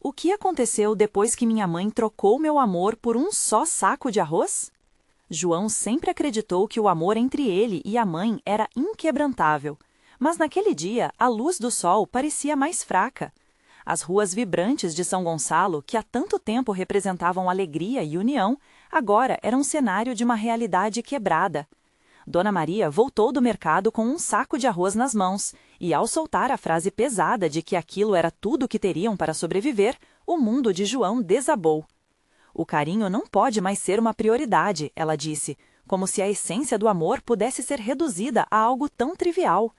O que aconteceu depois que minha mãe trocou meu amor por um só saco de arroz? João sempre acreditou que o amor entre ele e a mãe era inquebrantável, mas naquele dia a luz do sol parecia mais fraca. As ruas vibrantes de São Gonçalo, que há tanto tempo representavam alegria e união, agora eram um cenário de uma realidade quebrada. Dona Maria voltou do mercado com um saco de arroz nas mãos, e ao soltar a frase pesada de que aquilo era tudo o que teriam para sobreviver, o mundo de João desabou. O carinho não pode mais ser uma prioridade, ela disse, como se a essência do amor pudesse ser reduzida a algo tão trivial.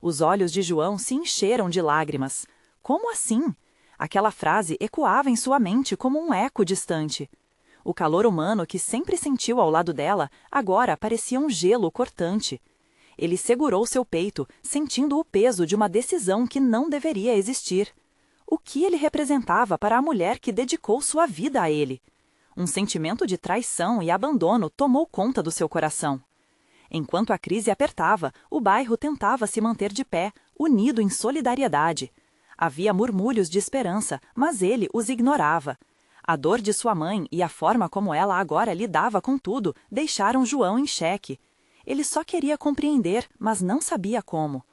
Os olhos de João se encheram de lágrimas. Como assim? Aquela frase ecoava em sua mente como um eco distante. O calor humano que sempre sentiu ao lado dela agora parecia um gelo cortante. Ele segurou seu peito, sentindo o peso de uma decisão que não deveria existir. O que ele representava para a mulher que dedicou sua vida a ele? Um sentimento de traição e abandono tomou conta do seu coração. Enquanto a crise apertava, o bairro tentava se manter de pé, unido em solidariedade. Havia murmúrios de esperança, mas ele os ignorava. A dor de sua mãe e a forma como ela agora lidava com tudo deixaram João em xeque. Ele só queria compreender, mas não sabia como.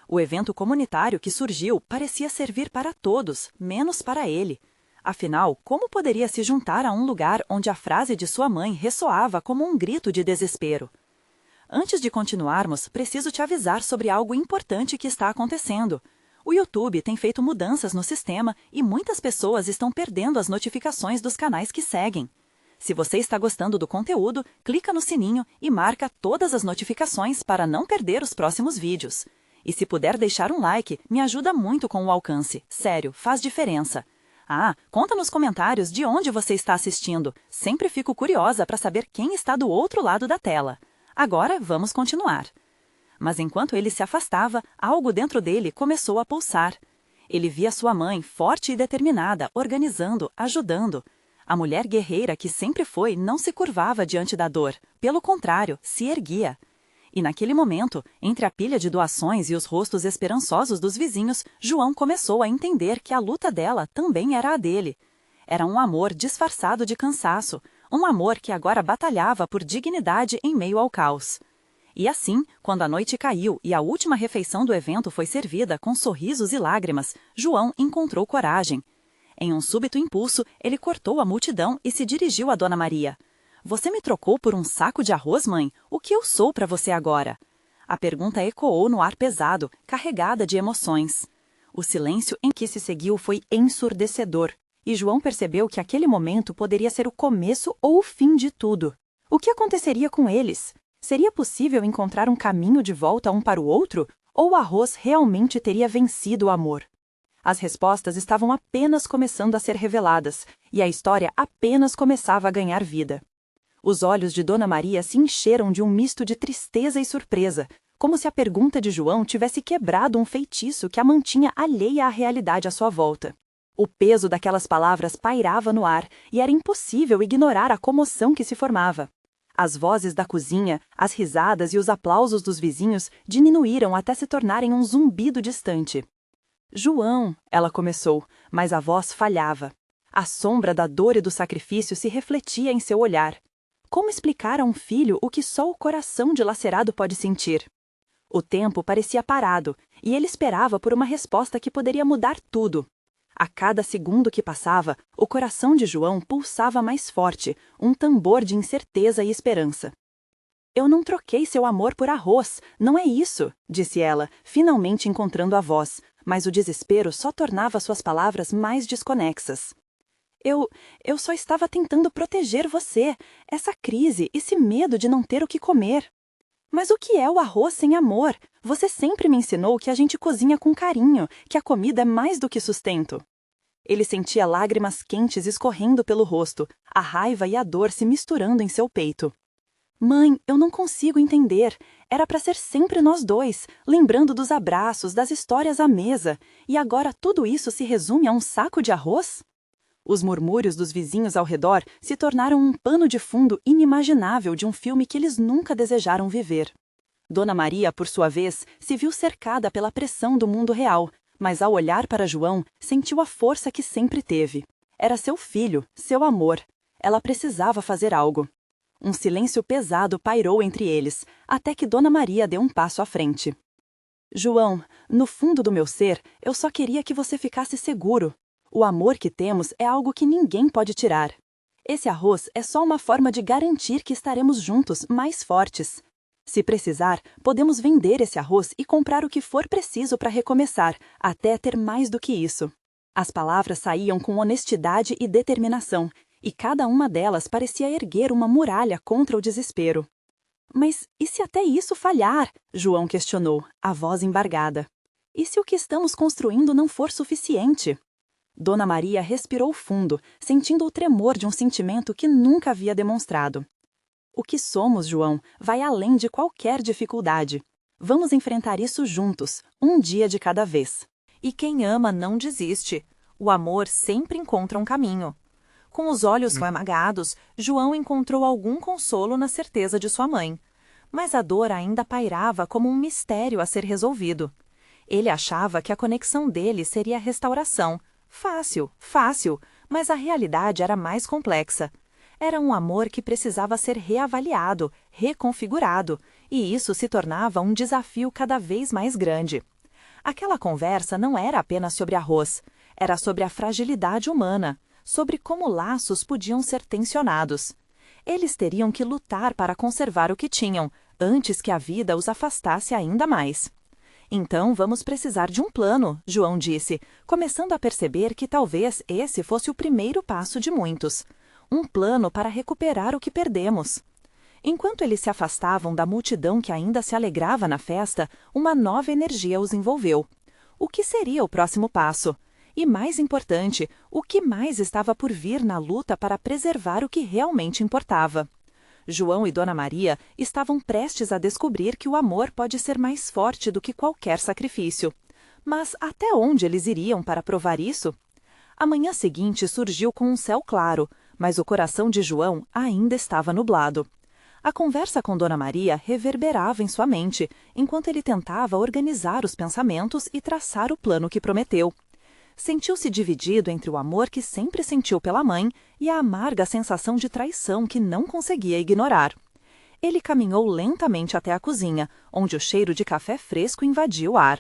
O evento comunitário que surgiu parecia servir para todos, menos para ele. Afinal, como poderia se juntar a um lugar onde a frase de sua mãe ressoava como um grito de desespero? Antes de continuarmos, preciso te avisar sobre algo importante que está acontecendo. O YouTube tem feito mudanças no sistema e muitas pessoas estão perdendo as notificações dos canais que seguem. Se você está gostando do conteúdo, clica no sininho e marca todas as notificações para não perder os próximos vídeos. E se puder deixar um like, me ajuda muito com o alcance. Sério, faz diferença. Ah, conta nos comentários de onde você está assistindo. Sempre fico curiosa para saber quem está do outro lado da tela. Agora, vamos continuar. Mas enquanto ele se afastava, algo dentro dele começou a pulsar. Ele via sua mãe, forte e determinada, organizando, ajudando. A mulher guerreira que sempre foi não se curvava diante da dor. Pelo contrário, se erguia. E naquele momento, entre a pilha de doações e os rostos esperançosos dos vizinhos, João começou a entender que a luta dela também era a dele. Era um amor disfarçado de cansaço, um amor que agora batalhava por dignidade em meio ao caos. E assim, quando a noite caiu e a última refeição do evento foi servida com sorrisos e lágrimas, João encontrou coragem. Em um súbito impulso, ele cortou a multidão e se dirigiu a Dona Maria. "Você me trocou por um saco de arroz, mãe? O que eu sou para você agora?" A pergunta ecoou no ar pesado, carregada de emoções. O silêncio em que se seguiu foi ensurdecedor, e João percebeu que aquele momento poderia ser o começo ou o fim de tudo. O que aconteceria com eles? Seria possível encontrar um caminho de volta um para o outro? Ou o arroz realmente teria vencido o amor? As respostas estavam apenas começando a ser reveladas, e a história apenas começava a ganhar vida. Os olhos de Dona Maria se encheram de um misto de tristeza e surpresa, como se a pergunta de João tivesse quebrado um feitiço que a mantinha alheia à realidade à sua volta. O peso daquelas palavras pairava no ar, e era impossível ignorar a comoção que se formava. As vozes da cozinha, as risadas e os aplausos dos vizinhos diminuíram até se tornarem um zumbido distante. "João", ela começou, mas a voz falhava. A sombra da dor e do sacrifício se refletia em seu olhar. Como explicar a um filho o que só o coração dilacerado pode sentir? O tempo parecia parado, e ele esperava por uma resposta que poderia mudar tudo. A cada segundo que passava, o coração de João pulsava mais forte, um tambor de incerteza e esperança. "Eu não troquei seu amor por arroz, não é isso", disse ela, finalmente encontrando a voz, mas o desespero só tornava suas palavras mais desconexas. Eu só estava tentando proteger você, essa crise, esse medo de não ter o que comer." "Mas o que é o arroz sem amor? Você sempre me ensinou que a gente cozinha com carinho, que a comida é mais do que sustento." Ele sentia lágrimas quentes escorrendo pelo rosto, a raiva e a dor se misturando em seu peito. "Mãe, eu não consigo entender. Era para ser sempre nós dois, lembrando dos abraços, das histórias à mesa, e agora tudo isso se resume a um saco de arroz?" Os murmúrios dos vizinhos ao redor se tornaram um pano de fundo inimaginável de um filme que eles nunca desejaram viver. Dona Maria, por sua vez, se viu cercada pela pressão do mundo real, Mas ao olhar para João, sentiu a força que sempre teve. Era seu filho, seu amor. Ela precisava fazer algo. Um silêncio pesado pairou entre eles, até que Dona Maria deu um passo à frente. João, no fundo do meu ser, eu só queria que você ficasse seguro. O amor que temos é algo que ninguém pode tirar. Esse arroz é só uma forma de garantir que estaremos juntos, mais fortes. Se precisar, podemos vender esse arroz e comprar o que for preciso para recomeçar, até ter mais do que isso. As palavras saíam com honestidade e determinação, e cada uma delas parecia erguer uma muralha contra o desespero. Mas e se até isso falhar? João questionou, a voz embargada. E se o que estamos construindo não for suficiente? Dona Maria respirou fundo, sentindo o tremor de um sentimento que nunca havia demonstrado. O que somos, João, vai além de qualquer dificuldade. Vamos enfrentar isso juntos, um dia de cada vez. E quem ama não desiste. O amor sempre encontra um caminho. Com os olhos esmagados, João encontrou algum consolo na certeza de sua mãe. Mas a dor ainda pairava como um mistério a ser resolvido. Ele achava que a conexão dele seria a restauração. Fácil, fácil, mas a realidade era mais complexa. Era um amor que precisava ser reavaliado, reconfigurado, e isso se tornava um desafio cada vez mais grande. Aquela conversa não era apenas sobre arroz, era sobre a fragilidade humana, sobre como laços podiam ser tensionados. Eles teriam que lutar para conservar o que tinham, antes que a vida os afastasse ainda mais. Então vamos precisar de um plano, João disse, começando a perceber que talvez esse fosse o primeiro passo de muitos. Um plano para recuperar o que perdemos. Enquanto eles se afastavam da multidão que ainda se alegrava na festa, uma nova energia os envolveu. O que seria o próximo passo? E mais importante, o que mais estava por vir na luta para preservar o que realmente importava? João e Dona Maria estavam prestes a descobrir que o amor pode ser mais forte do que qualquer sacrifício. Mas até onde eles iriam para provar isso? A manhã seguinte surgiu com um céu claro, mas o coração de João ainda estava nublado. A conversa com Dona Maria reverberava em sua mente, enquanto ele tentava organizar os pensamentos e traçar o plano que prometeu. Sentiu-se dividido entre o amor que sempre sentiu pela mãe e a amarga sensação de traição que não conseguia ignorar. Ele caminhou lentamente até a cozinha, onde o cheiro de café fresco invadia o ar.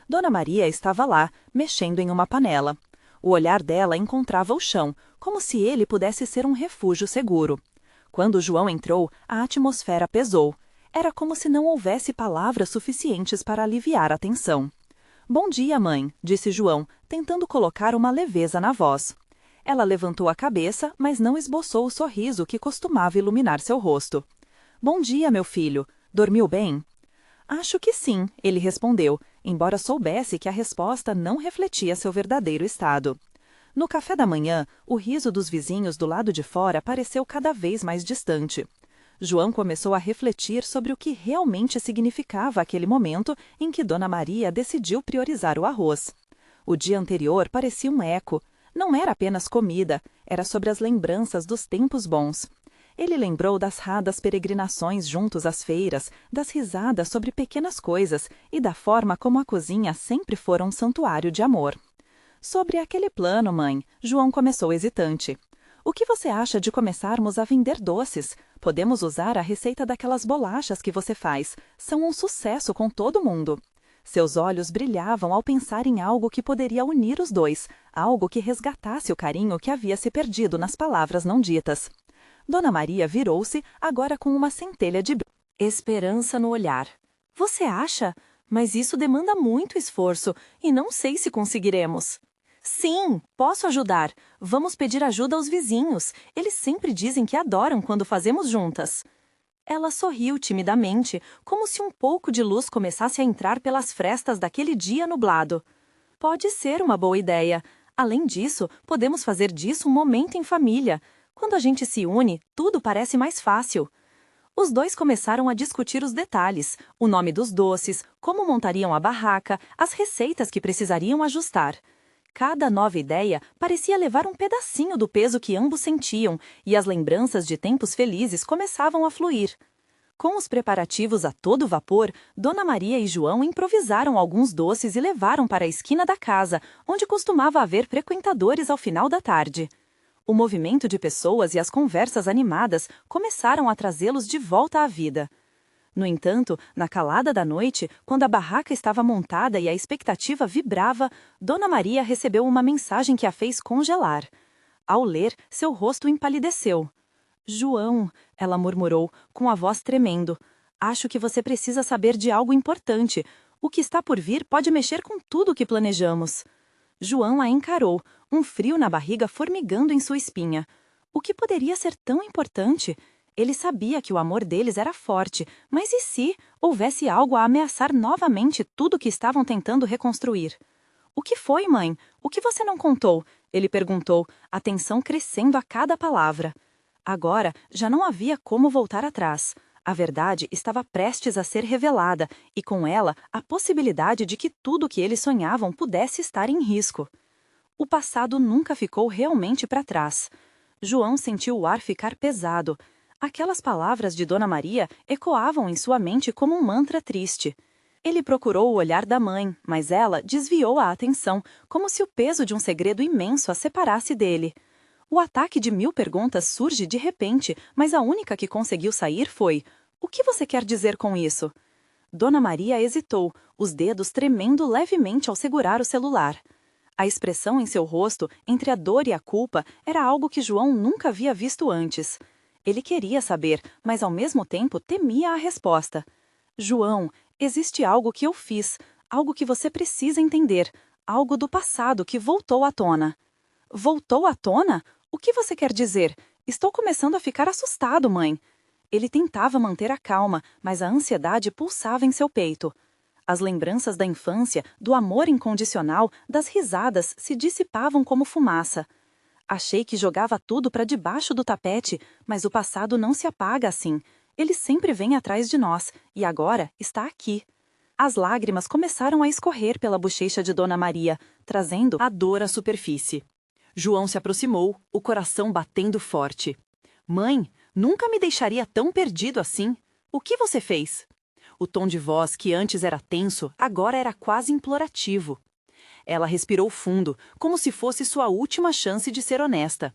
Dona Maria estava lá, mexendo em uma panela. O olhar dela encontrava o chão, como se ele pudesse ser um refúgio seguro. Quando João entrou, a atmosfera pesou. Era como se não houvesse palavras suficientes para aliviar a tensão. Bom dia, mãe, disse João, tentando colocar uma leveza na voz. Ela levantou a cabeça, mas não esboçou o sorriso que costumava iluminar seu rosto. Bom dia, meu filho. Dormiu bem? Acho que sim, ele respondeu, embora soubesse que a resposta não refletia seu verdadeiro estado. No café da manhã, o riso dos vizinhos do lado de fora pareceu cada vez mais distante. João começou a refletir sobre o que realmente significava aquele momento em que Dona Maria decidiu priorizar o arroz. O dia anterior parecia um eco. Não era apenas comida, era sobre as lembranças dos tempos bons. Ele lembrou das raras peregrinações juntos às feiras, das risadas sobre pequenas coisas e da forma como a cozinha sempre fora um santuário de amor. Sobre aquele plano, mãe, João começou hesitante. O que você acha de começarmos a vender doces? Podemos usar a receita daquelas bolachas que você faz. São um sucesso com todo mundo. Seus olhos brilhavam ao pensar em algo que poderia unir os dois, algo que resgatasse o carinho que havia se perdido nas palavras não ditas. Dona Maria virou-se, agora com uma centelha de esperança no olhar. Você acha? Mas isso demanda muito esforço, e não sei se conseguiremos. Sim, posso ajudar. Vamos pedir ajuda aos vizinhos. Eles sempre dizem que adoram quando fazemos juntas. Ela sorriu timidamente, como se um pouco de luz começasse a entrar pelas frestas daquele dia nublado. Pode ser uma boa ideia. Além disso, podemos fazer disso um momento em família. Quando a gente se une, tudo parece mais fácil. Os dois começaram a discutir os detalhes, o nome dos doces, como montariam a barraca, as receitas que precisariam ajustar. Cada nova ideia parecia levar um pedacinho do peso que ambos sentiam, e as lembranças de tempos felizes começavam a fluir. Com os preparativos a todo vapor, Dona Maria e João improvisaram alguns doces e levaram para a esquina da casa, onde costumava haver frequentadores ao final da tarde. O movimento de pessoas e as conversas animadas começaram a trazê-los de volta à vida. No entanto, na calada da noite, quando a barraca estava montada e a expectativa vibrava, Dona Maria recebeu uma mensagem que a fez congelar. Ao ler, seu rosto empalideceu. João, ela murmurou, com a voz tremendo, acho que você precisa saber de algo importante. O que está por vir pode mexer com tudo o que planejamos. João a encarou, um frio na barriga formigando em sua espinha. O que poderia ser tão importante? Ele sabia que o amor deles era forte, mas e se houvesse algo a ameaçar novamente tudo que estavam tentando reconstruir? O que foi, mãe? O que você não contou? Ele perguntou, a tensão crescendo a cada palavra. Agora, já não havia como voltar atrás. A verdade estava prestes a ser revelada, e com ela, a possibilidade de que tudo o que eles sonhavam pudesse estar em risco. O passado nunca ficou realmente para trás. João sentiu o ar ficar pesado. Aquelas palavras de Dona Maria ecoavam em sua mente como um mantra triste. Ele procurou o olhar da mãe, mas ela desviou a atenção, como se o peso de um segredo imenso a separasse dele. O ataque de 1000 perguntas surge de repente, mas a única que conseguiu sair foi: "O que você quer dizer com isso?" Dona Maria hesitou, os dedos tremendo levemente ao segurar o celular. A expressão em seu rosto, entre a dor e a culpa, era algo que João nunca havia visto antes. Ele queria saber, mas ao mesmo tempo temia a resposta. "João, existe algo que eu fiz, algo que você precisa entender, algo do passado que voltou à tona." "Voltou à tona? O que você quer dizer? Estou começando a ficar assustado, mãe." Ele tentava manter a calma, mas a ansiedade pulsava em seu peito. As lembranças da infância, do amor incondicional, das risadas se dissipavam como fumaça. Achei que jogava tudo para debaixo do tapete, mas o passado não se apaga assim. Ele sempre vem atrás de nós, e agora está aqui. As lágrimas começaram a escorrer pela bochecha de Dona Maria, trazendo a dor à superfície. João se aproximou, o coração batendo forte. "Mãe, nunca me deixaria tão perdido assim. O que você fez?" O tom de voz, que antes era tenso, agora era quase implorativo. Ela respirou fundo, como se fosse sua última chance de ser honesta.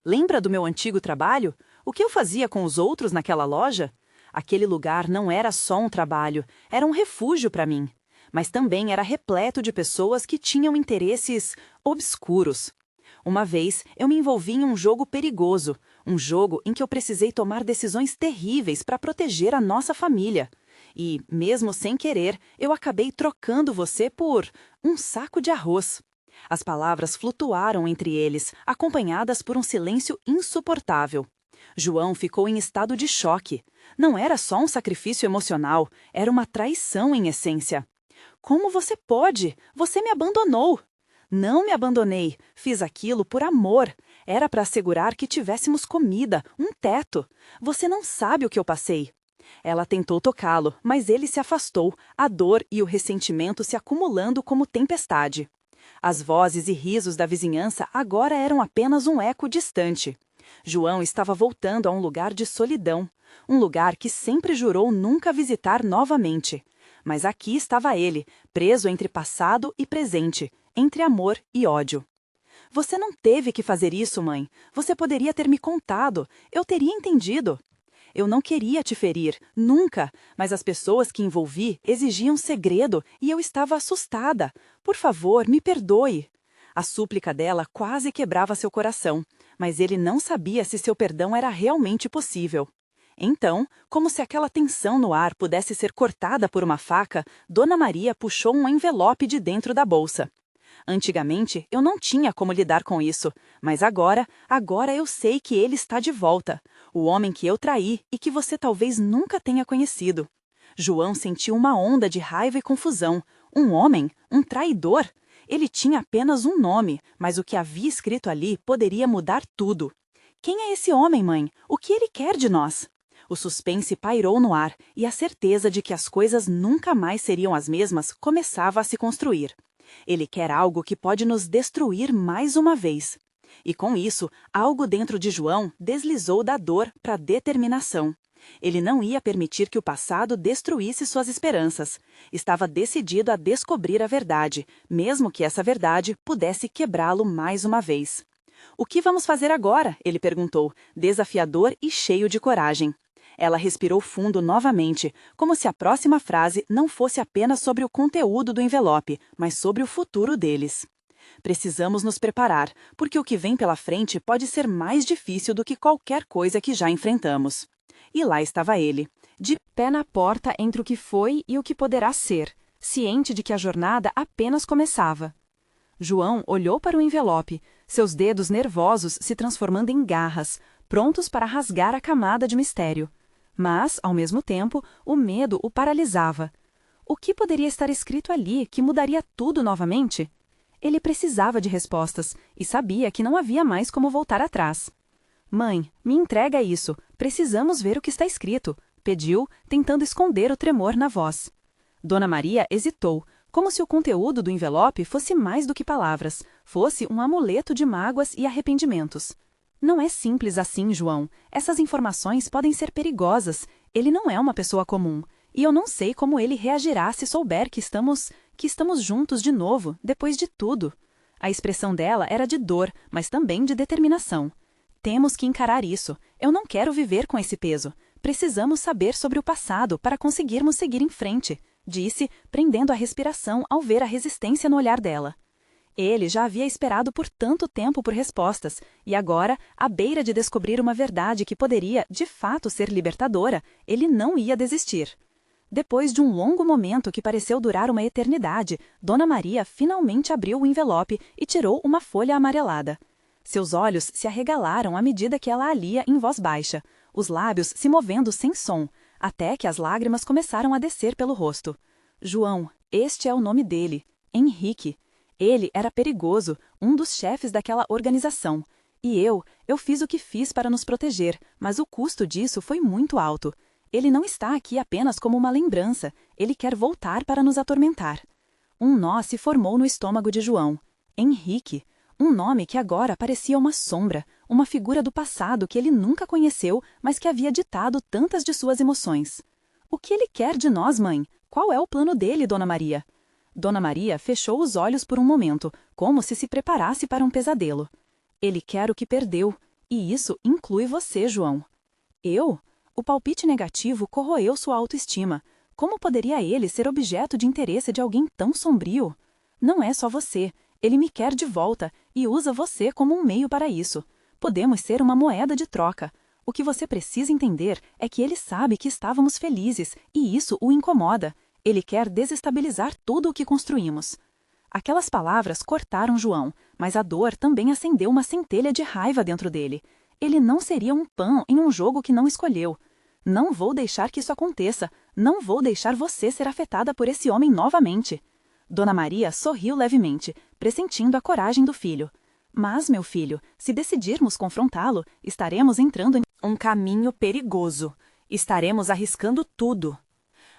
"Lembra do meu antigo trabalho? O que eu fazia com os outros naquela loja? Aquele lugar não era só um trabalho, era um refúgio para mim. Mas também era repleto de pessoas que tinham interesses obscuros. Uma vez, eu me envolvi em um jogo perigoso, um jogo em que eu precisei tomar decisões terríveis para proteger a nossa família. E, mesmo sem querer, eu acabei trocando você por um saco de arroz." As palavras flutuaram entre eles, acompanhadas por um silêncio insuportável. João ficou em estado de choque. Não era só um sacrifício emocional, era uma traição em essência. "Como você pode? Você me abandonou." "Não me abandonei. Fiz aquilo por amor. Era para assegurar que tivéssemos comida, um teto. Você não sabe o que eu passei." Ela tentou tocá-lo, mas ele se afastou, a dor e o ressentimento se acumulando como tempestade. As vozes e risos da vizinhança agora eram apenas um eco distante. João estava voltando a um lugar de solidão, um lugar que sempre jurou nunca visitar novamente. Mas aqui estava ele, preso entre passado e presente, entre amor e ódio. "Você não teve que fazer isso, mãe. Você poderia ter me contado. Eu teria entendido." "Eu não queria te ferir, nunca, mas as pessoas que envolvi exigiam segredo e eu estava assustada. Por favor, me perdoe." A súplica dela quase quebrava seu coração, mas ele não sabia se seu perdão era realmente possível. Então, como se aquela tensão no ar pudesse ser cortada por uma faca, Dona Maria puxou um envelope de dentro da bolsa. "Antigamente, eu não tinha como lidar com isso, mas agora eu sei que ele está de volta. O homem que eu traí e que você talvez nunca tenha conhecido." João sentiu uma onda de raiva e confusão. Um homem? Um traidor? Ele tinha apenas um nome, mas o que havia escrito ali poderia mudar tudo. "Quem é esse homem, mãe? O que ele quer de nós?" O suspense pairou no ar e a certeza de que as coisas nunca mais seriam as mesmas começava a se construir. Ele quer algo que pode nos destruir mais uma vez. E com isso, algo dentro de João deslizou da dor para a determinação. Ele não ia permitir que o passado destruísse suas esperanças. Estava decidido a descobrir a verdade, mesmo que essa verdade pudesse quebrá-lo mais uma vez. "O que vamos fazer agora?" ele perguntou, desafiador e cheio de coragem. Ela respirou fundo novamente, como se a próxima frase não fosse apenas sobre o conteúdo do envelope, mas sobre o futuro deles. "Precisamos nos preparar, porque o que vem pela frente pode ser mais difícil do que qualquer coisa que já enfrentamos." E lá estava ele, de pé na porta entre o que foi e o que poderá ser, ciente de que a jornada apenas começava. João olhou para o envelope, seus dedos nervosos se transformando em garras, prontos para rasgar a camada de mistério. Mas, ao mesmo tempo, o medo o paralisava. O que poderia estar escrito ali que mudaria tudo novamente? Ele precisava de respostas e sabia que não havia mais como voltar atrás. "Mãe, me entrega isso. Precisamos ver o que está escrito", pediu, tentando esconder o tremor na voz. Dona Maria hesitou, como se o conteúdo do envelope fosse mais do que palavras, fosse um amuleto de mágoas e arrependimentos. "Não é simples assim, João. Essas informações podem ser perigosas. Ele não é uma pessoa comum. E eu não sei como ele reagirá se souber que estamos juntos de novo, depois de tudo." A expressão dela era de dor, mas também de determinação. "Temos que encarar isso. Eu não quero viver com esse peso. Precisamos saber sobre o passado para conseguirmos seguir em frente", disse, prendendo a respiração ao ver a resistência no olhar dela. Ele já havia esperado por tanto tempo por respostas, e agora, à beira de descobrir uma verdade que poderia, de fato, ser libertadora, ele não ia desistir. Depois de um longo momento que pareceu durar uma eternidade, Dona Maria finalmente abriu o envelope e tirou uma folha amarelada. Seus olhos se arregalaram à medida que ela a lia em voz baixa, os lábios se movendo sem som, até que as lágrimas começaram a descer pelo rosto. "João, este é o nome dele, Henrique. Ele era perigoso, um dos chefes daquela organização. E eu fiz o que fiz para nos proteger, mas o custo disso foi muito alto. Ele não está aqui apenas como uma lembrança, ele quer voltar para nos atormentar." Um nó se formou no estômago de João. Henrique. Um nome que agora parecia uma sombra, uma figura do passado que ele nunca conheceu, mas que havia ditado tantas de suas emoções. "O que ele quer de nós, mãe? Qual é o plano dele, Dona Maria?" Dona Maria fechou os olhos por um momento, como se preparasse para um pesadelo. "Ele quer o que perdeu, e isso inclui você, João." "Eu?" O palpite negativo corroeu sua autoestima. Como poderia ele ser objeto de interesse de alguém tão sombrio? "Não é só você. Ele me quer de volta e usa você como um meio para isso. Podemos ser uma moeda de troca. O que você precisa entender é que ele sabe que estávamos felizes e isso o incomoda. Ele quer desestabilizar tudo o que construímos." Aquelas palavras cortaram João, mas a dor também acendeu uma centelha de raiva dentro dele. Ele não seria um peão em um jogo que não escolheu. "Não vou deixar que isso aconteça. Não vou deixar você ser afetada por esse homem novamente." Dona Maria sorriu levemente, pressentindo a coragem do filho. "Mas, meu filho, se decidirmos confrontá-lo, estaremos entrando em um caminho perigoso. Estaremos arriscando tudo."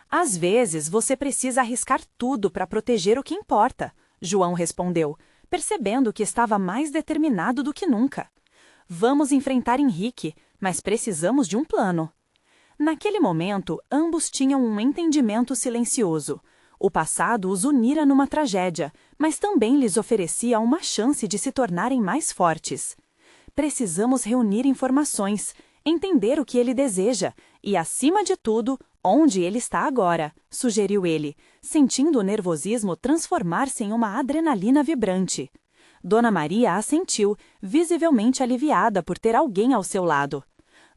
"Às vezes, você precisa arriscar tudo para proteger o que importa", João respondeu, percebendo que estava mais determinado do que nunca. "Vamos enfrentar Henrique, mas precisamos de um plano." Naquele momento, ambos tinham um entendimento silencioso. O passado os unira numa tragédia, mas também lhes oferecia uma chance de se tornarem mais fortes. "Precisamos reunir informações, entender o que ele deseja e, acima de tudo, onde ele está agora", sugeriu ele, sentindo o nervosismo transformar-se em uma adrenalina vibrante. Dona Maria assentiu, visivelmente aliviada por ter alguém ao seu lado.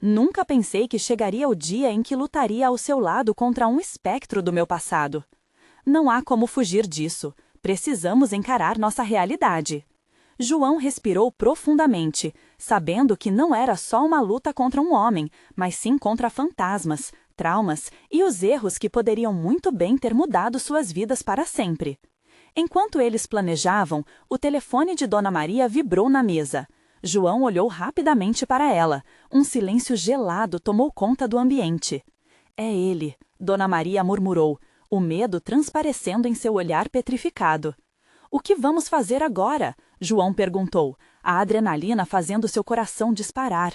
"Nunca pensei que chegaria o dia em que lutaria ao seu lado contra um espectro do meu passado. Não há como fugir disso. Precisamos encarar nossa realidade." João respirou profundamente, sabendo que não era só uma luta contra um homem, mas sim contra fantasmas, traumas e os erros que poderiam muito bem ter mudado suas vidas para sempre. Enquanto eles planejavam, o telefone de Dona Maria vibrou na mesa. João olhou rapidamente para ela. Um silêncio gelado tomou conta do ambiente. "É ele", Dona Maria murmurou, o medo transparecendo em seu olhar petrificado. "O que vamos fazer agora?" João perguntou, a adrenalina fazendo seu coração disparar.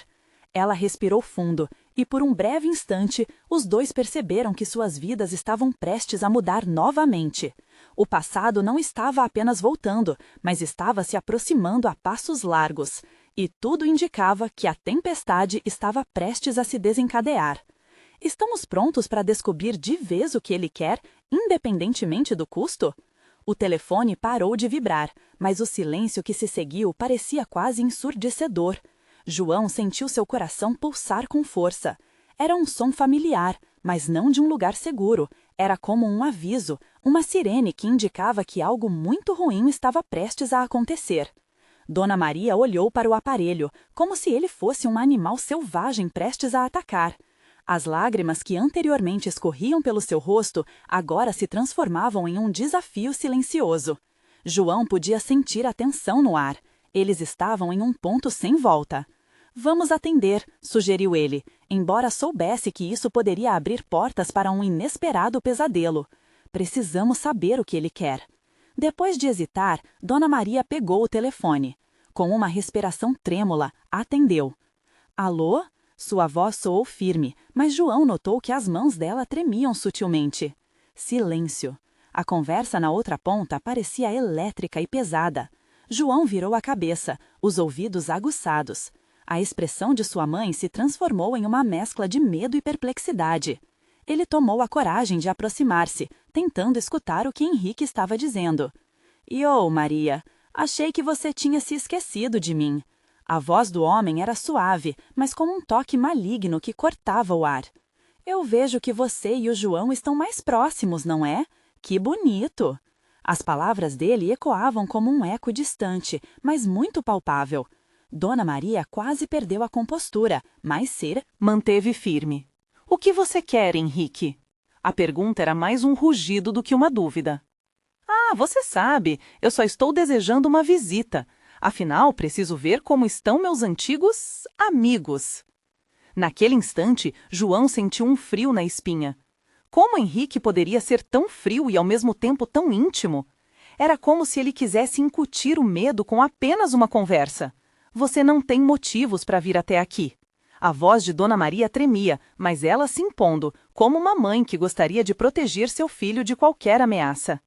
Ela respirou fundo, E por um breve instante, os dois perceberam que suas vidas estavam prestes a mudar novamente. O passado não estava apenas voltando, mas estava se aproximando a passos largos. E tudo indicava que a tempestade estava prestes a se desencadear. Estamos prontos para descobrir de vez o que ele quer, independentemente do custo? O telefone parou de vibrar, mas o silêncio que se seguiu parecia quase ensurdecedor. João sentiu seu coração pulsar com força. Era um som familiar, mas não de um lugar seguro. Era como um aviso, uma sirene que indicava que algo muito ruim estava prestes a acontecer. Dona Maria olhou para o aparelho, como se ele fosse um animal selvagem prestes a atacar. As lágrimas que anteriormente escorriam pelo seu rosto agora se transformavam em um desafio silencioso. João podia sentir a tensão no ar. Eles estavam em um ponto sem volta. Vamos atender, sugeriu ele, embora soubesse que isso poderia abrir portas para um inesperado pesadelo. Precisamos saber o que ele quer. Depois de hesitar, Dona Maria pegou o telefone. Com uma respiração trêmula, atendeu. Alô? Sua voz soou firme, mas João notou que as mãos dela tremiam sutilmente. Silêncio. A conversa na outra ponta parecia elétrica e pesada. João virou a cabeça, os ouvidos aguçados. A expressão de sua mãe se transformou em uma mescla de medo e perplexidade. Ele tomou a coragem de aproximar-se, tentando escutar o que Henrique estava dizendo. "Iô, Maria, achei que você tinha se esquecido de mim." A voz do homem era suave, mas com um toque maligno que cortava o ar. "Eu vejo que você e o João estão mais próximos, não é? Que bonito!" As palavras dele ecoavam como um eco distante, mas muito palpável. Dona Maria quase perdeu a compostura, mas Cera manteve firme. "O que você quer, Henrique?" A pergunta era mais um rugido do que uma dúvida. "Ah, você sabe, eu só estou desejando uma visita. Afinal, preciso ver como estão meus antigos amigos." Naquele instante, João sentiu um frio na espinha. Como Henrique poderia ser tão frio e ao mesmo tempo tão íntimo? Era como se ele quisesse incutir o medo com apenas uma conversa. "Você não tem motivos para vir até aqui." A voz de Dona Maria tremia, mas ela se impondo, como uma mãe que gostaria de proteger seu filho de qualquer ameaça.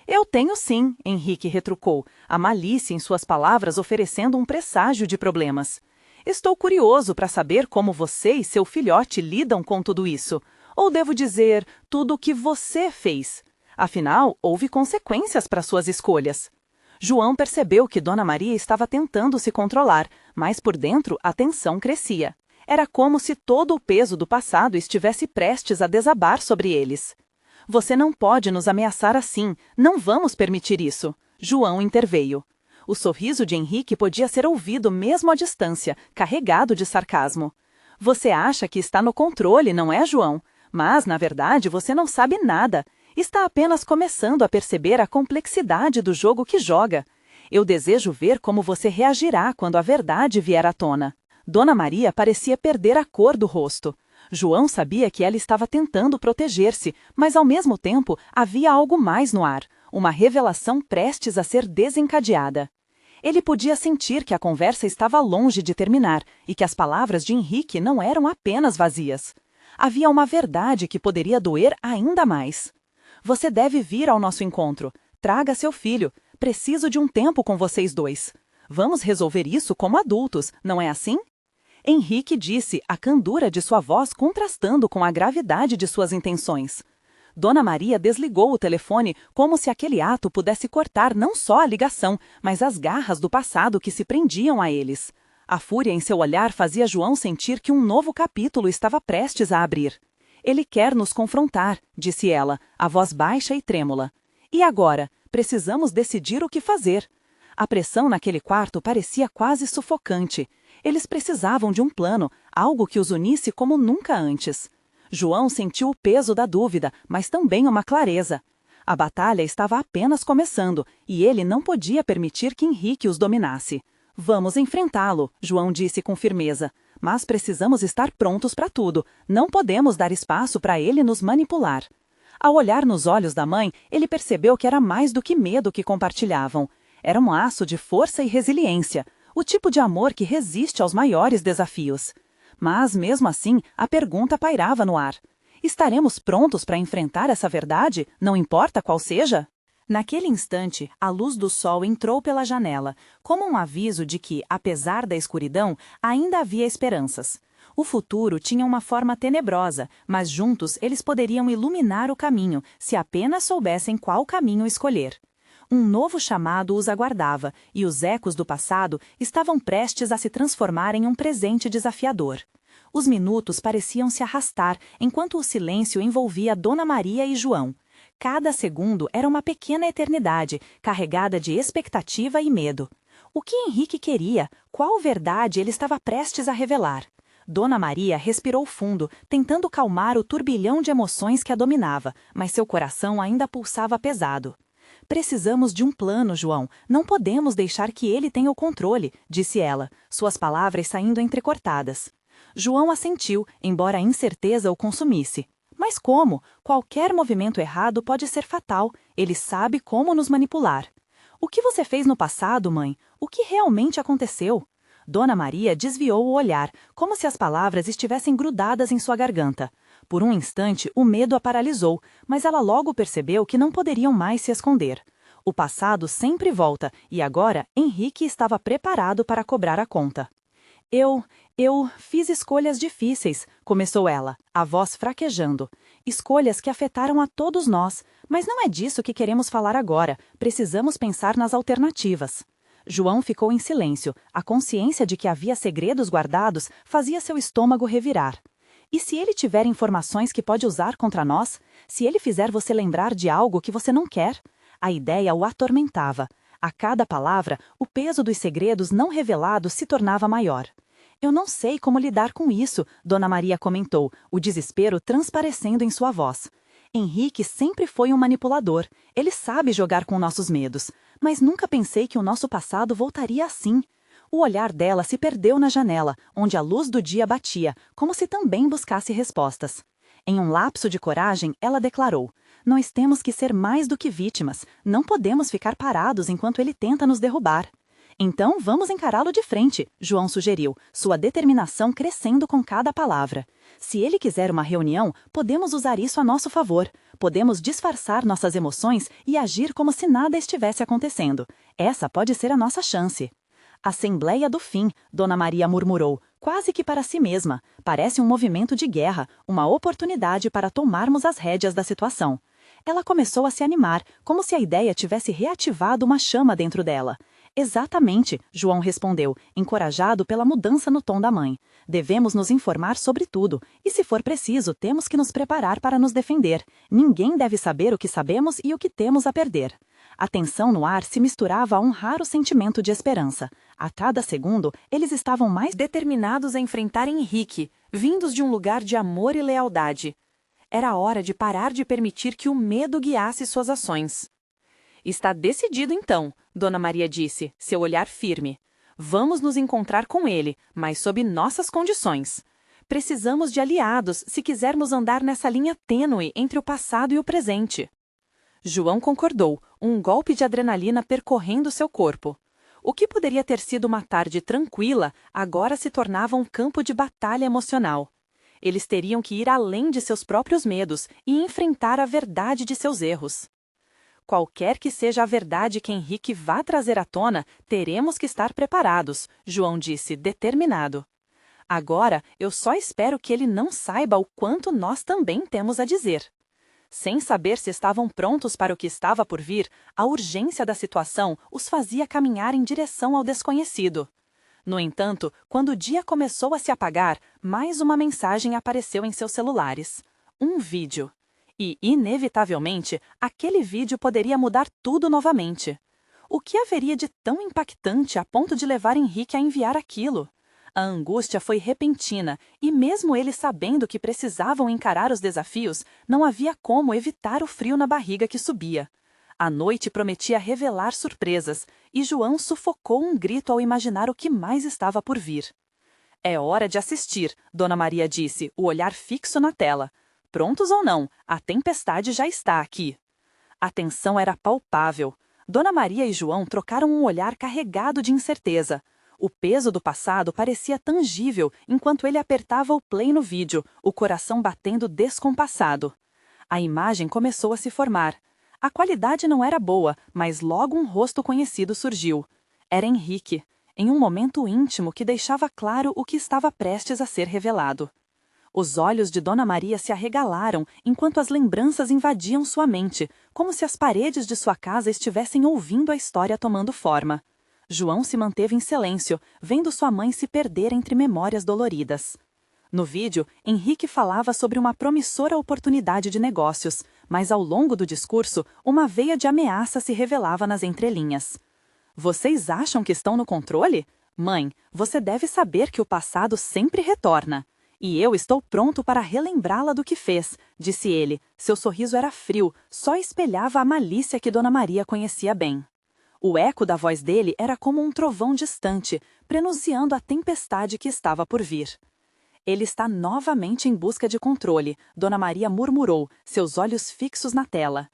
"Eu tenho sim", Henrique retrucou, a malícia em suas palavras oferecendo um presságio de problemas. "Estou curioso para saber como você e seu filhote lidam com tudo isso. Ou devo dizer, tudo o que você fez. Afinal, houve consequências para suas escolhas." João percebeu que Dona Maria estava tentando se controlar, mas por dentro a tensão crescia. Era como se todo o peso do passado estivesse prestes a desabar sobre eles. "Você não pode nos ameaçar assim, não vamos permitir isso." João interveio. O sorriso de Henrique podia ser ouvido mesmo à distância, carregado de sarcasmo. "Você acha que está no controle, não é, João? Mas, na verdade, você não sabe nada. Está apenas começando a perceber a complexidade do jogo que joga. Eu desejo ver como você reagirá quando a verdade vier à tona." Dona Maria parecia perder a cor do rosto. João sabia que ela estava tentando proteger-se, mas ao mesmo tempo havia algo mais no ar, uma revelação prestes a ser desencadeada. Ele podia sentir que a conversa estava longe de terminar e que as palavras de Henrique não eram apenas vazias. Havia uma verdade que poderia doer ainda mais. "Você deve vir ao nosso encontro. Traga seu filho. Preciso de um tempo com vocês dois. Vamos resolver isso como adultos, não é assim?" Henrique disse, a candura de sua voz contrastando com a gravidade de suas intenções. Dona Maria desligou o telefone como se aquele ato pudesse cortar não só a ligação, mas as garras do passado que se prendiam a eles. A fúria em seu olhar fazia João sentir que um novo capítulo estava prestes a abrir. "Ele quer nos confrontar", disse ela, a voz baixa e trêmula. "E agora? Precisamos decidir o que fazer." A pressão naquele quarto parecia quase sufocante. Eles precisavam de um plano, algo que os unisse como nunca antes. João sentiu o peso da dúvida, mas também uma clareza. A batalha estava apenas começando, e ele não podia permitir que Henrique os dominasse. "Vamos enfrentá-lo", João disse com firmeza. "Mas precisamos estar prontos para tudo. Não podemos dar espaço para ele nos manipular." Ao olhar nos olhos da mãe, ele percebeu que era mais do que medo que compartilhavam. Era um laço de força e resiliência, o tipo de amor que resiste aos maiores desafios. Mas, mesmo assim, a pergunta pairava no ar. Estaremos prontos para enfrentar essa verdade, não importa qual seja? Naquele instante, a luz do sol entrou pela janela, como um aviso de que, apesar da escuridão, ainda havia esperanças. O futuro tinha uma forma tenebrosa, mas juntos eles poderiam iluminar o caminho, se apenas soubessem qual caminho escolher. Um novo chamado os aguardava, e os ecos do passado estavam prestes a se transformar em um presente desafiador. Os minutos pareciam se arrastar, enquanto o silêncio envolvia Dona Maria e João. Cada segundo era uma pequena eternidade, carregada de expectativa e medo. O que Henrique queria? Qual verdade ele estava prestes a revelar? Dona Maria respirou fundo, tentando calmar o turbilhão de emoções que a dominava, mas seu coração ainda pulsava pesado. Precisamos de um plano, João. Não podemos deixar que ele tenha o controle, disse ela, suas palavras saindo entrecortadas. João assentiu, embora a incerteza o consumisse. Mas como? Qualquer movimento errado pode ser fatal. Ele sabe como nos manipular. O que você fez no passado, mãe? O que realmente aconteceu? Dona Maria desviou o olhar, como se as palavras estivessem grudadas em sua garganta. Por um instante, o medo a paralisou, mas ela logo percebeu que não poderiam mais se esconder. O passado sempre volta, e agora Henrique estava preparado para cobrar a conta. Eu fiz escolhas difíceis, começou ela, a voz fraquejando. Escolhas que afetaram a todos nós, mas não é disso que queremos falar agora. Precisamos pensar nas alternativas. João ficou em silêncio. A consciência de que havia segredos guardados fazia seu estômago revirar. E se ele tiver informações que pode usar contra nós? Se ele fizer você lembrar de algo que você não quer? A ideia o atormentava. A cada palavra, o peso dos segredos não revelados se tornava maior. Eu não sei como lidar com isso, Dona Maria comentou, o desespero transparecendo em sua voz. Henrique sempre foi um manipulador. Ele sabe jogar com nossos medos. Mas nunca pensei que o nosso passado voltaria assim. O olhar dela se perdeu na janela, onde a luz do dia batia, como se também buscasse respostas. Em um lapso de coragem, ela declarou: nós temos que ser mais do que vítimas. Não podemos ficar parados enquanto ele tenta nos derrubar. Então vamos encará-lo de frente, João sugeriu, sua determinação crescendo com cada palavra. Se ele quiser uma reunião, podemos usar isso a nosso favor. Podemos disfarçar nossas emoções e agir como se nada estivesse acontecendo. Essa pode ser a nossa chance. Assembleia do fim, Dona Maria murmurou, quase que para si mesma. Parece um movimento de guerra, uma oportunidade para tomarmos as rédeas da situação. Ela começou a se animar, como se a ideia tivesse reativado uma chama dentro dela. Exatamente, João respondeu, encorajado pela mudança no tom da mãe. Devemos nos informar sobre tudo, e se for preciso, temos que nos preparar para nos defender. Ninguém deve saber o que sabemos e o que temos a perder. A tensão no ar se misturava a um raro sentimento de esperança. A cada segundo, eles estavam mais determinados a enfrentar Henrique, vindos de um lugar de amor e lealdade. Era hora de parar de permitir que o medo guiasse suas ações. Está decidido então, Dona Maria disse, seu olhar firme. Vamos nos encontrar com ele, mas sob nossas condições. Precisamos de aliados se quisermos andar nessa linha tênue entre o passado e o presente. João concordou, um golpe de adrenalina percorrendo seu corpo. O que poderia ter sido uma tarde tranquila, agora se tornava um campo de batalha emocional. Eles teriam que ir além de seus próprios medos e enfrentar a verdade de seus erros. Qualquer que seja a verdade que Henrique vá trazer à tona, teremos que estar preparados, João disse, determinado. Agora, eu só espero que ele não saiba o quanto nós também temos a dizer. Sem saber se estavam prontos para o que estava por vir, a urgência da situação os fazia caminhar em direção ao desconhecido. No entanto, quando o dia começou a se apagar, mais uma mensagem apareceu em seus celulares. Um vídeo. E, inevitavelmente, aquele vídeo poderia mudar tudo novamente. O que haveria de tão impactante a ponto de levar Henrique a enviar aquilo? A angústia foi repentina, e mesmo eles sabendo que precisavam encarar os desafios, não havia como evitar o frio na barriga que subia. A noite prometia revelar surpresas, e João sufocou um grito ao imaginar o que mais estava por vir. É hora de assistir, Dona Maria disse, o olhar fixo na tela. Prontos ou não, a tempestade já está aqui. A tensão era palpável. Dona Maria e João trocaram um olhar carregado de incerteza. O peso do passado parecia tangível enquanto ele apertava o play no vídeo, o coração batendo descompassado. A imagem começou a se formar. A qualidade não era boa, mas logo um rosto conhecido surgiu. Era Henrique, em um momento íntimo que deixava claro o que estava prestes a ser revelado. Os olhos de Dona Maria se arregalaram enquanto as lembranças invadiam sua mente, como se as paredes de sua casa estivessem ouvindo a história tomando forma. João se manteve em silêncio, vendo sua mãe se perder entre memórias doloridas. No vídeo, Henrique falava sobre uma promissora oportunidade de negócios, mas ao longo do discurso, uma veia de ameaça se revelava nas entrelinhas. Vocês acham que estão no controle? Mãe, você deve saber que o passado sempre retorna. E eu estou pronto para relembrá-la do que fez, disse ele. Seu sorriso era frio, só espelhava a malícia que Dona Maria conhecia bem. O eco da voz dele era como um trovão distante, prenunciando a tempestade que estava por vir. Ele está novamente em busca de controle, Dona Maria murmurou, seus olhos fixos na tela.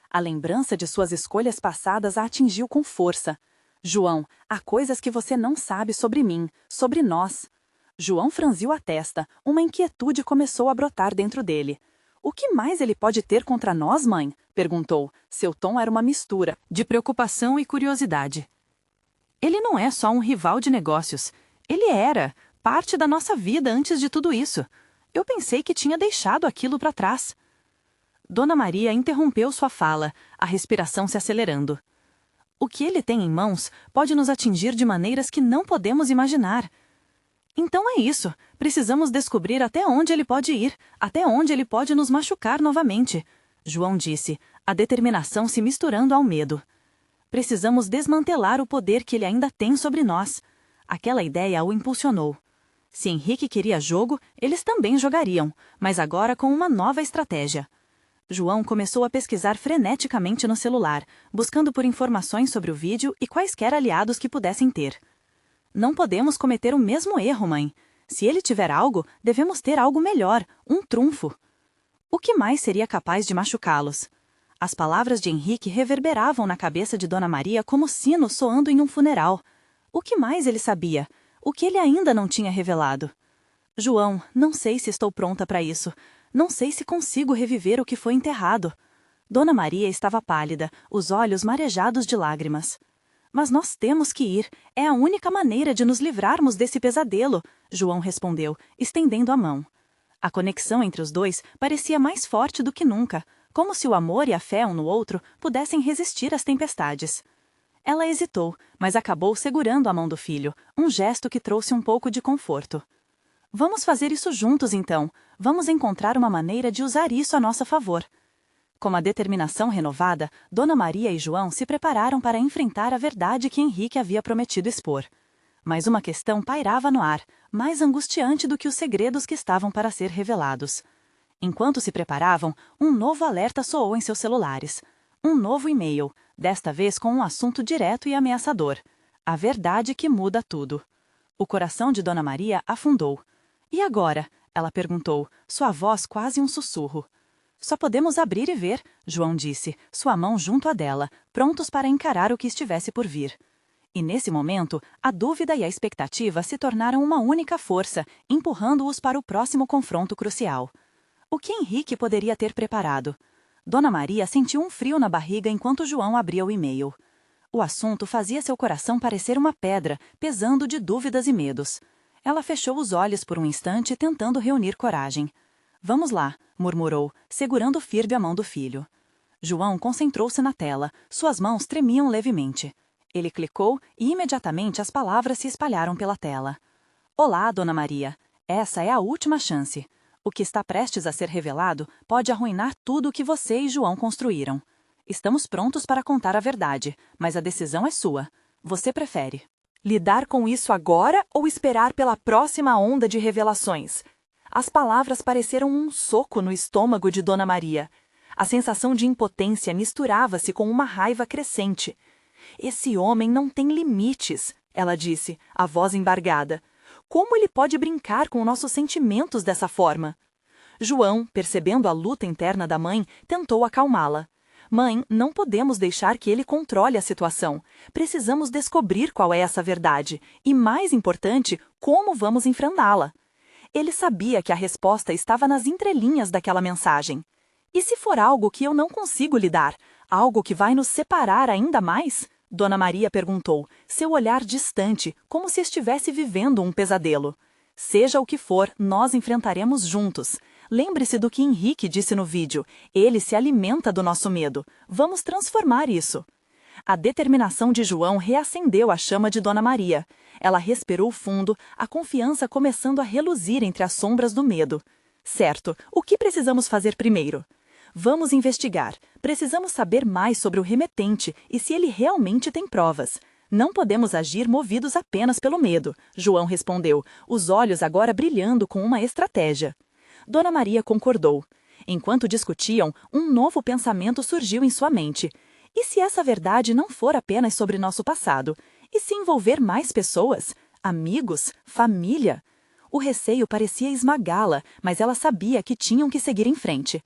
A lembrança de suas escolhas passadas a atingiu com força. João, há coisas que você não sabe sobre mim, sobre nós. João franziu a testa, uma inquietude começou a brotar dentro dele. O que mais ele pode ter contra nós, mãe? Perguntou. Seu tom era uma mistura de preocupação e curiosidade. Ele não é só um rival de negócios. Ele era parte da nossa vida antes de tudo isso. Eu pensei que tinha deixado aquilo para trás. Dona Maria interrompeu sua fala, a respiração se acelerando. O que ele tem em mãos pode nos atingir de maneiras que não podemos imaginar. Então é isso. Precisamos descobrir até onde ele pode ir, até onde ele pode nos machucar novamente. João disse, a determinação se misturando ao medo. Precisamos desmantelar o poder que ele ainda tem sobre nós. Aquela ideia o impulsionou. Se Henrique queria jogo, eles também jogariam, mas agora com uma nova estratégia. João começou a pesquisar freneticamente no celular, buscando por informações sobre o vídeo e quaisquer aliados que pudessem ter. Não podemos cometer o mesmo erro, mãe. Se ele tiver algo, devemos ter algo melhor, um trunfo. O que mais seria capaz de machucá-los? As palavras de Henrique reverberavam na cabeça de Dona Maria como sinos soando em um funeral. O que mais ele sabia? O que ele ainda não tinha revelado? João, não sei se estou pronta para isso. Não sei se consigo reviver o que foi enterrado. Dona Maria estava pálida, os olhos marejados de lágrimas. Mas nós temos que ir. É a única maneira de nos livrarmos desse pesadelo, João respondeu, estendendo a mão. A conexão entre os dois parecia mais forte do que nunca, como se o amor e a fé um no outro pudessem resistir às tempestades. Ela hesitou, mas acabou segurando a mão do filho, um gesto que trouxe um pouco de conforto. Vamos fazer isso juntos, então. Vamos encontrar uma maneira de usar isso a nosso favor. Com a determinação renovada, Dona Maria e João se prepararam para enfrentar a verdade que Henrique havia prometido expor. Mas uma questão pairava no ar, mais angustiante do que os segredos que estavam para ser revelados. Enquanto se preparavam, um novo alerta soou em seus celulares. Um novo e-mail, desta vez com um assunto direto e ameaçador. A verdade que muda tudo. O coração de Dona Maria afundou. E agora? Ela perguntou, sua voz quase um sussurro. Só podemos abrir e ver, João disse, sua mão junto à dela, prontos para encarar o que estivesse por vir. E nesse momento, a dúvida e a expectativa se tornaram uma única força, empurrando-os para o próximo confronto crucial. O que Henrique poderia ter preparado? Dona Maria sentiu um frio na barriga enquanto João abria o e-mail. O assunto fazia seu coração parecer uma pedra, pesando de dúvidas e medos. Ela fechou os olhos por um instante, tentando reunir coragem. Vamos lá, murmurou, segurando firme a mão do filho. João concentrou-se na tela, suas mãos tremiam levemente. Ele clicou e imediatamente as palavras se espalharam pela tela. Olá, Dona Maria. Essa é a última chance. O que está prestes a ser revelado pode arruinar tudo o que você e João construíram. Estamos prontos para contar a verdade, mas a decisão é sua. Você prefere lidar com isso agora ou esperar pela próxima onda de revelações? As palavras pareceram um soco no estômago de Dona Maria. A sensação de impotência misturava-se com uma raiva crescente. Esse homem não tem limites, ela disse, a voz embargada. Como ele pode brincar com nossos sentimentos dessa forma? João, percebendo a luta interna da mãe, tentou acalmá-la. Mãe, não podemos deixar que ele controle a situação. Precisamos descobrir qual é essa verdade e, mais importante, como vamos enfrentá-la. Ele sabia que a resposta estava nas entrelinhas daquela mensagem. E se for algo que eu não consigo lidar, algo que vai nos separar ainda mais? Dona Maria perguntou, seu olhar distante, como se estivesse vivendo um pesadelo. Seja o que for, nós enfrentaremos juntos. Lembre-se do que Henrique disse no vídeo. Ele se alimenta do nosso medo. Vamos transformar isso. A determinação de João reacendeu a chama de Dona Maria. Ela respirou fundo, a confiança começando a reluzir entre as sombras do medo. Certo, o que precisamos fazer primeiro? Vamos investigar. Precisamos saber mais sobre o remetente e se ele realmente tem provas. Não podemos agir movidos apenas pelo medo, João respondeu, os olhos agora brilhando com uma estratégia. Dona Maria concordou. Enquanto discutiam, um novo pensamento surgiu em sua mente. E se essa verdade não for apenas sobre nosso passado? E se envolver mais pessoas? Amigos? Família? O receio parecia esmagá-la, mas ela sabia que tinham que seguir em frente.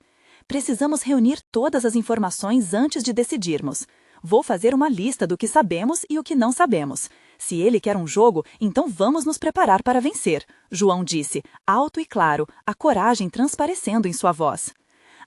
Precisamos reunir todas as informações antes de decidirmos. Vou fazer uma lista do que sabemos e o que não sabemos. Se ele quer um jogo, então vamos nos preparar para vencer, João disse, alto e claro, a coragem transparecendo em sua voz.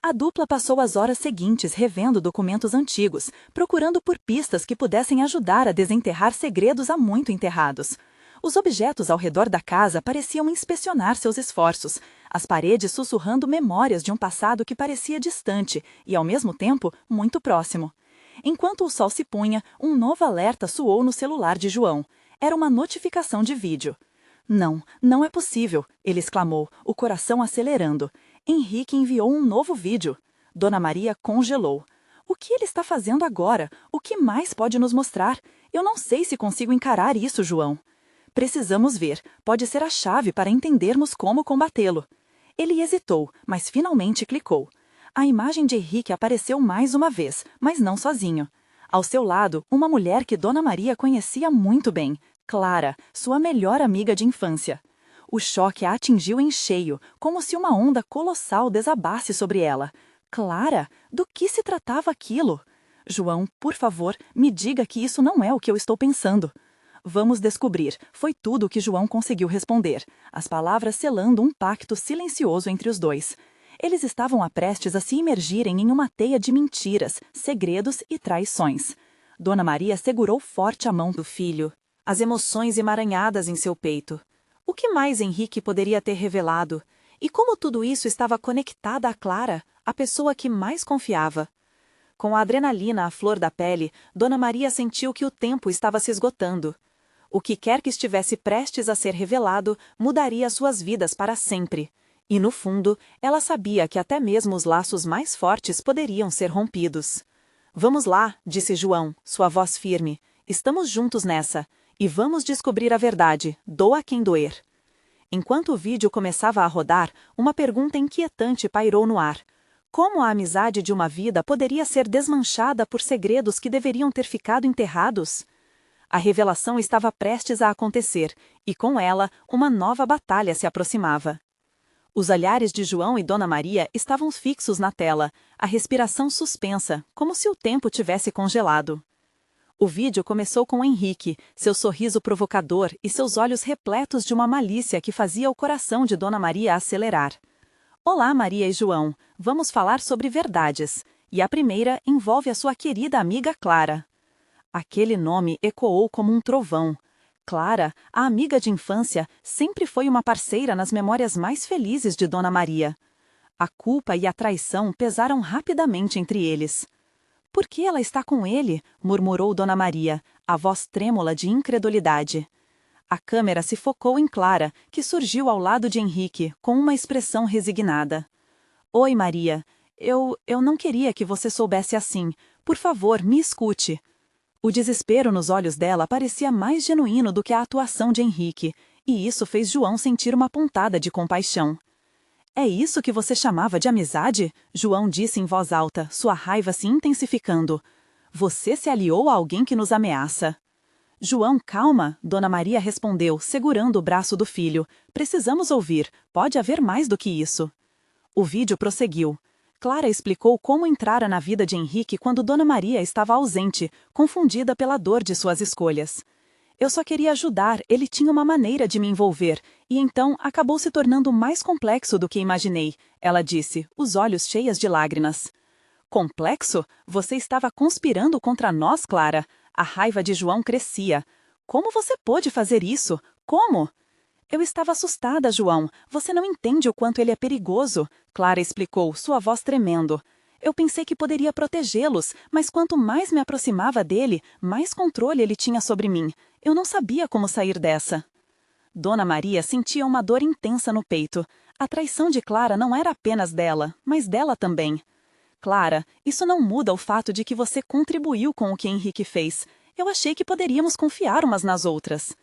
A dupla passou as horas seguintes revendo documentos antigos, procurando por pistas que pudessem ajudar a desenterrar segredos há muito enterrados. Os objetos ao redor da casa pareciam inspecionar seus esforços, as paredes sussurrando memórias de um passado que parecia distante e, ao mesmo tempo, muito próximo. Enquanto o sol se punha, um novo alerta soou no celular de João. Era uma notificação de vídeo. Não, não é possível, ele exclamou, o coração acelerando. Henrique enviou um novo vídeo. Dona Maria congelou. O que ele está fazendo agora? O que mais pode nos mostrar? Eu não sei se consigo encarar isso, João. Precisamos ver. Pode ser a chave para entendermos como combatê-lo. Ele hesitou, mas finalmente clicou. A imagem de Henrique apareceu mais uma vez, mas não sozinho. Ao seu lado, uma mulher que Dona Maria conhecia muito bem, Clara, sua melhor amiga de infância. O choque a atingiu em cheio, como se uma onda colossal desabasse sobre ela. Clara? Do que se tratava aquilo? João, por favor, me diga que isso não é o que eu estou pensando. Vamos descobrir, foi tudo o que João conseguiu responder, as palavras selando um pacto silencioso entre os dois. Eles estavam prestes a se imergirem em uma teia de mentiras, segredos e traições. Dona Maria segurou forte a mão do filho, as emoções emaranhadas em seu peito. O que mais Henrique poderia ter revelado? E como tudo isso estava conectado a Clara, a pessoa que mais confiava? Com a adrenalina à flor da pele, Dona Maria sentiu que o tempo estava se esgotando. O que quer que estivesse prestes a ser revelado mudaria suas vidas para sempre. E, no fundo, ela sabia que até mesmo os laços mais fortes poderiam ser rompidos. Vamos lá, disse João, sua voz firme. Estamos juntos nessa. E vamos descobrir a verdade, doa quem doer. Enquanto o vídeo começava a rodar, uma pergunta inquietante pairou no ar. Como a amizade de uma vida poderia ser desmanchada por segredos que deveriam ter ficado enterrados? A revelação estava prestes a acontecer, e com ela, uma nova batalha se aproximava. Os olhares de João e Dona Maria estavam fixos na tela, a respiração suspensa, como se o tempo tivesse congelado. O vídeo começou com Henrique, seu sorriso provocador e seus olhos repletos de uma malícia que fazia o coração de Dona Maria acelerar. Olá, Maria e João. Vamos falar sobre verdades. E a primeira envolve a sua querida amiga Clara. Aquele nome ecoou como um trovão. Clara, a amiga de infância, sempre foi uma parceira nas memórias mais felizes de Dona Maria. A culpa e a traição pesaram rapidamente entre eles. Por que ela está com ele? Murmurou Dona Maria, a voz trêmula de incredulidade. A câmera se focou em Clara, que surgiu ao lado de Henrique, com uma expressão resignada. Oi, Maria. Eu não queria que você soubesse assim. Por favor, me escute. O desespero nos olhos dela parecia mais genuíno do que a atuação de Henrique, e isso fez João sentir uma pontada de compaixão. É isso que você chamava de amizade? João disse em voz alta, sua raiva se intensificando. Você se aliou a alguém que nos ameaça. João, calma, Dona Maria respondeu, segurando o braço do filho. Precisamos ouvir, pode haver mais do que isso. O vídeo prosseguiu. Clara explicou como entrara na vida de Henrique quando Dona Maria estava ausente, confundida pela dor de suas escolhas. Eu só queria ajudar, ele tinha uma maneira de me envolver, e então acabou se tornando mais complexo do que imaginei, ela disse, os olhos cheios de lágrimas. Complexo? Você estava conspirando contra nós, Clara. A raiva de João crescia. Como você pôde fazer isso? Como? Eu estava assustada, João. Você não entende o quanto ele é perigoso, Clara explicou, sua voz tremendo. Eu pensei que poderia protegê-los, mas quanto mais me aproximava dele, mais controle ele tinha sobre mim. Eu não sabia como sair dessa. Dona Maria sentia uma dor intensa no peito. A traição de Clara não era apenas dela, mas dela também. Clara, isso não muda o fato de que você contribuiu com o que Henrique fez. Eu achei que poderíamos confiar umas nas outras.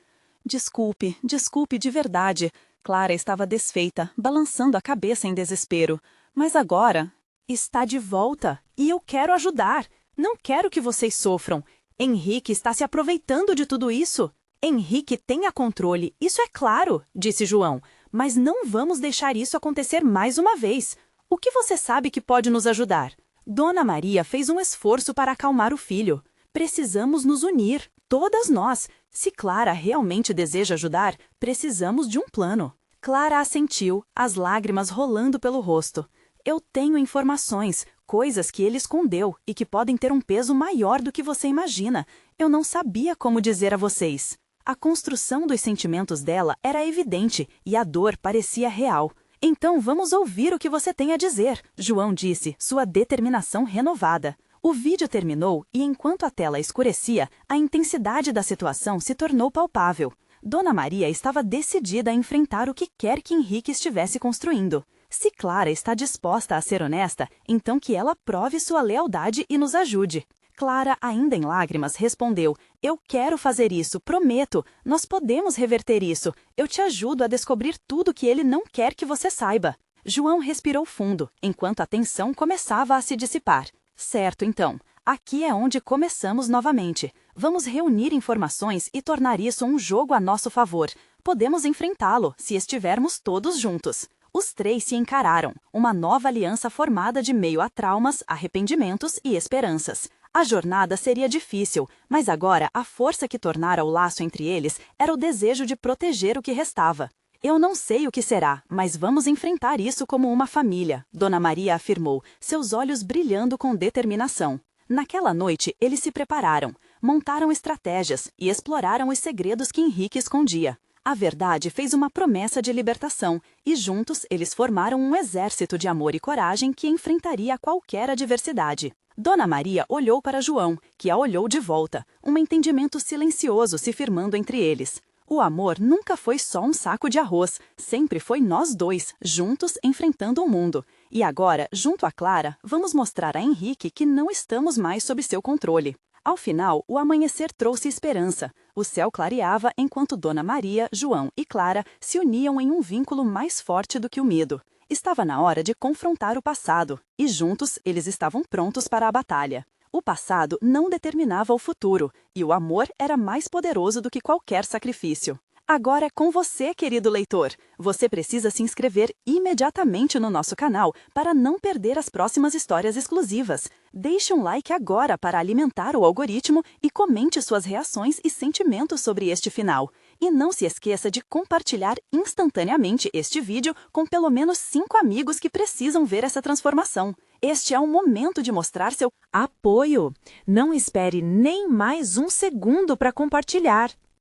Desculpe de verdade. Clara estava desfeita, balançando a cabeça em desespero. Mas agora... Está de volta, e eu quero ajudar. Não quero que vocês sofram. Henrique está se aproveitando de tudo isso. Henrique tem a controle, isso é claro, disse João. Mas não vamos deixar isso acontecer mais uma vez. O que você sabe que pode nos ajudar? Dona Maria fez um esforço para acalmar o filho. Precisamos nos unir, todas nós. Se Clara realmente deseja ajudar, precisamos de um plano. Clara assentiu, as lágrimas rolando pelo rosto. Eu tenho informações, coisas que ele escondeu e que podem ter um peso maior do que você imagina. Eu não sabia como dizer a vocês. A construção dos sentimentos dela era evidente e a dor parecia real. Então vamos ouvir o que você tem a dizer, João disse, sua determinação renovada. O vídeo terminou e enquanto a tela escurecia, a intensidade da situação se tornou palpável. Dona Maria estava decidida a enfrentar o que quer que Henrique estivesse construindo. Se Clara está disposta a ser honesta, então que ela prove sua lealdade e nos ajude. Clara, ainda em lágrimas, respondeu, eu quero fazer isso, prometo, nós podemos reverter isso, eu te ajudo a descobrir tudo que ele não quer que você saiba. João respirou fundo, enquanto a tensão começava a se dissipar. Certo, então, aqui é onde começamos novamente. Vamos reunir informações e tornar isso um jogo a nosso favor. Podemos enfrentá-lo, se estivermos todos juntos. Os três se encararam, uma nova aliança formada de meio a traumas, arrependimentos e esperanças. A jornada seria difícil, mas agora a força que tornara o laço entre eles era o desejo de proteger o que restava. Eu não sei o que será, mas vamos enfrentar isso como uma família, Dona Maria afirmou, seus olhos brilhando com determinação. Naquela noite, eles se prepararam, montaram estratégias e exploraram os segredos que Henrique escondia. A verdade fez uma promessa de libertação, e juntos eles formaram um exército de amor e coragem que enfrentaria qualquer adversidade. Dona Maria olhou para João, que a olhou de volta, um entendimento silencioso se firmando entre eles. O amor nunca foi só um saco de arroz, sempre foi nós dois, juntos enfrentando o mundo. E agora, junto a Clara, vamos mostrar a Henrique que não estamos mais sob seu controle. Ao final, o amanhecer trouxe esperança. O céu clareava enquanto Dona Maria, João e Clara se uniam em um vínculo mais forte do que o medo. Estava na hora de confrontar o passado, e juntos eles estavam prontos para a batalha. O passado não determinava o futuro, e o amor era mais poderoso do que qualquer sacrifício. Agora é com você, querido leitor. Você precisa se inscrever imediatamente no nosso canal para não perder as próximas histórias exclusivas. Deixe um like agora para alimentar o algoritmo e comente suas reações e sentimentos sobre este final. E não se esqueça de compartilhar instantaneamente este vídeo com pelo menos 5 amigos que precisam ver essa transformação. Este é o momento de mostrar seu apoio. Não espere nem mais um segundo para compartilhar.